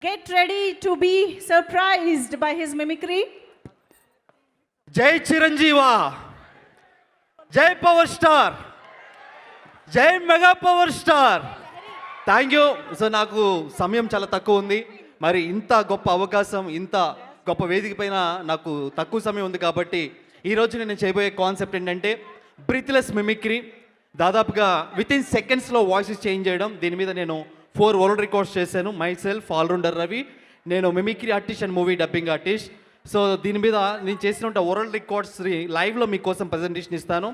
Get ready to be surprised by his mimicry. జై చిరంజీవా, జై power star, జై mega power star. Thank you. So నాకు సమయం చాలా తక్కువ ఉంది, మరి ఇంత గొప్ప అవకాశం, ఇంత గొప్ప వేదిక పైన నాకు తక్కువ సమయం ఉంది కాబట్టి ఈరోజు నేను చేయబోయే కాన్సెప్ట్ ఏంటంటే బ్రీత్లెస్ మిమిక్రీ. దాదాపుగా వితిన్ సెకండ్స్లో వాయిసెస్ చేంజ్ చేయడం. దీని మీద నేను 4 వరల్డ్ రికార్డ్స్ చేశాను. మై సెల్ఫ్ ఆల్రౌండర్ రవి, నేను mimicry artist and movie dubbing artist. So దీని మీద నేను చేసిన వరల్డ్ రికార్డ్స్ లైవ్లో మీకోసం ప్రజెంటేషన్ ఇస్తాను.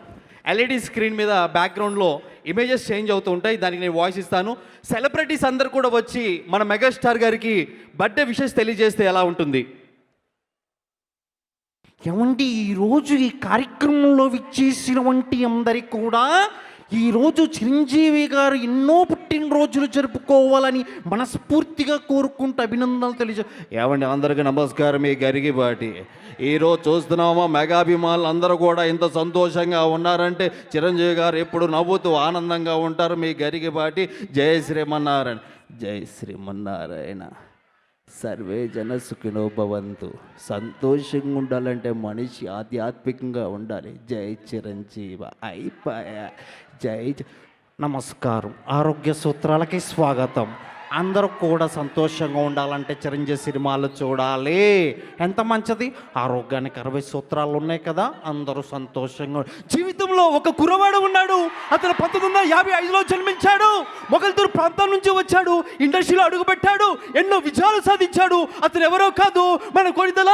ఎల్ఈడి స్క్రీన్ మీద బ్యాక్గ్రౌండ్లో ఇమేజెస్ చేంజ్ అవుతూ ఉంటాయి, దానికి నేను వాయిస్ ఇస్తాను. సెలబ్రిటీస్ అందరు కూడా వచ్చి మన మెగాస్టార్ గారికి బర్త్డే విషెస్ తెలియజేస్తే ఎలా ఉంటుంది? ఏమండి, ఈరోజు ఈ కార్యక్రమంలో విచ్చేసిన వంటి అందరికి కూడా ఈరోజు చిరంజీవి గారు ఎన్నో పుట్టినరోజులు జరుపుకోవాలని మనస్ఫూర్తిగా కోరుకుంటూ అభినందనలు ఏమండి, అందరికీ నమస్కారం. మీ గరిగిబాటి ఈరోజు చూస్తున్నామా, మెగాభిమానులు అందరూ కూడా ఇంత సంతోషంగా ఉన్నారంటే చిరంజీవి గారు ఎప్పుడు నవ్వుతూ ఆనందంగా ఉంటారు. మీ గరిగిబాటి జై శ్రీమన్నారాయణ. జై శ్రీమన్నారాయణ. సర్వే జన సుఖినో భవంతు. సంతోషంగా ఉండాలంటే మనిషి ఆధ్యాత్మికంగా ఉండాలి. జై చిరంజీవ. అయిపోయా. నమస్కారం. ఆరోగ్య సూత్రాలకి స్వాగతం. అందరూ కూడా సంతోషంగా ఉండాలంటే చిరంజీవి సినిమాలు చూడాలి. ఎంత మంచిది. ఆరోగ్యానికి 60 సూత్రాలు ఉన్నాయి కదా. అందరూ సంతోషంగా. జీవితంలో ఒక కుర్రవాడు ఉన్నాడు. అతను 1955లో జన్మించాడు. మొగల్తూరు ప్రాంతం నుంచి వచ్చాడు. ఇండస్ట్రీలో అడుగుపెట్టాడు. ఎన్నో విజయాలు సాధించాడు. అతను ఎవరో కాదు, మన కొనిదల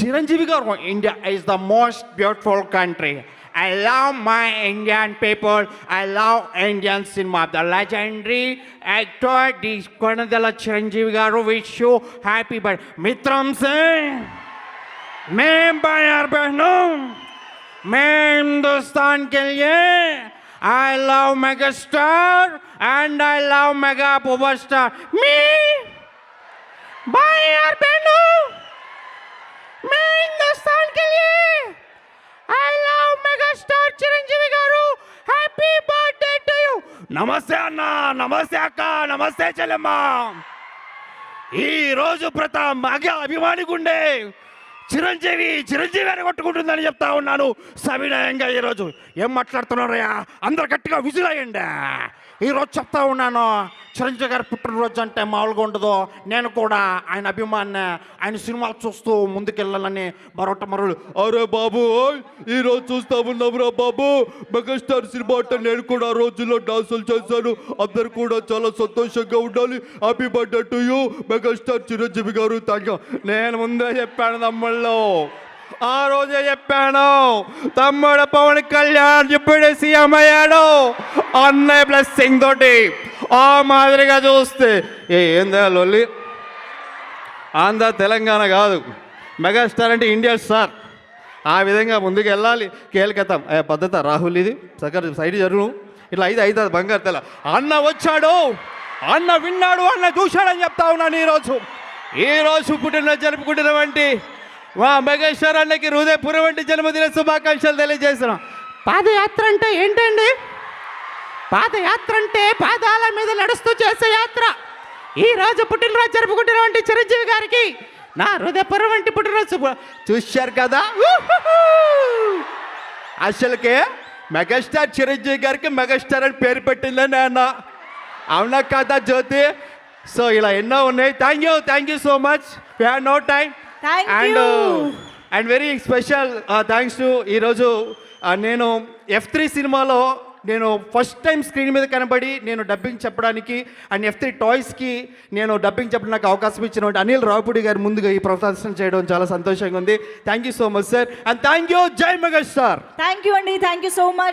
చిరంజీవి గారు. India is the most beautiful country. I love my Indian people. I love Indian cinema. The legendary actor, the Konadala Chiranjeevi garu, wish you happy birthday. Mitram Singh, मैं बाहर बहनों, मैं हिंदुस्तान के लिए I love megastar and I love mega power star. Me, बाहर बहनों, मैं हिंदुस्तान के लिए I love megastar చిరంజీవి గారు. Happy birthday to you. నమస్తే అన్న, నమస్తే అక్క, నమస్తే చెల్లెమ్మ. ఈరోజు మగ అభిమాని గుండె చిరంజీవి అని కొట్టుకుంటుందని చెప్తా ఉన్నాను సవినయంగా. ఈరోజు ఏం మాట్లాడుతున్నారయ్యా? అందరు గట్టిగా విజిలయ్యండి. ఈరోజు చెప్తా ఉన్నాను, చిరంజీవి గారి పుట్టినరోజు అంటే మామూలుగా ఉండదు. నేను కూడా ఆయన అభిమాని, ఆయన సినిమాలు చూస్తూ ముందుకెళ్ళాలని మరొకటి అరే బాబు, ఈరోజు చూస్తా ఉన్నావురా బాబు, మెగాస్టార్ సినిమా అంటే నేను కూడా ఆ రోజుల్లో డాన్సులు చేశాను. అందరు కూడా చాలా సంతోషంగా ఉండాలి. Happy birthday to you megastar Chiranjeevi గారు. Thank you. నేను ముందే చెప్పాను తమ్ముళ్ళు, ఆ రోజే చెప్పాను, తమ్ముడు పవన్ కళ్యాణ్ ఇప్పుడే సీఎం అయ్యాడు అన్నయ్య బ్లెస్సింగ్ తోటి. ఆ మాదిరిగా చూస్తే ఏందా లొల్లి. ఆంధ్ర తెలంగాణ కాదు, మెగాస్టార్ అంటే ఇండియా స్టార్. ఆ విధంగా ముందుకు వెళ్ళాలి. కేల్కతాం పద్ధత రాహుల్, ఇది సగర్ సైడ్ జరుగు. ఇట్లా అవుతుంది బంగారు తెల. అన్న వచ్చాడు, అన్న విన్నాడు, అన్న చూశాడని చెప్తా ఉన్నాను. ఈరోజు పుట్టిన జరుపుకుంటున్న వంటి మా మెగాస్టార్ అన్నకి హృదయపూర్వ వంటి జన్మదిన శుభాకాంక్షలు తెలియజేస్తున్నాం. పాదయాత్ర అంటే ఏంటండి? పాదయాత్ర అంటే పాదాల మీద నడుస్తూ చేసే యాత్ర. ఈ రోజు పుట్టినరోజు జరుపుకుంటున్నటువంటి చిరంజీవి గారికి నా హృదయపూర్వ వంటి పుట్టినరోజు. చూశారు కదా, అసలుకే మెగాస్టార్ చిరంజీవి గారికి మెగాస్టార్ అని పేరు పెట్టిందని అన్న. అవునా కదా జ్యోతి? సో ఇలా ఎన్నో ఉన్నాయి. Thank you so much. We have no time. And very special thanks to ఈరోజు నేను F3 సినిమాలో నేను ఫస్ట్ టైం స్క్రీన్ మీద కనబడి నేను డబ్బింగ్ చెప్పడానికి అండ్ F3 టాయ్స్కి నేను డబ్బింగ్ చెప్పడం నాకు అవకాశం ఇచ్చిన అనిల్ రావుపూడి గారు ముందుగా ఈ ప్రదర్శన చేయడం చాలా సంతోషంగా ఉంది. Thank you so much sir. And thank you. జై మెగాస్టార్. Thank you అండి. Thank you so much.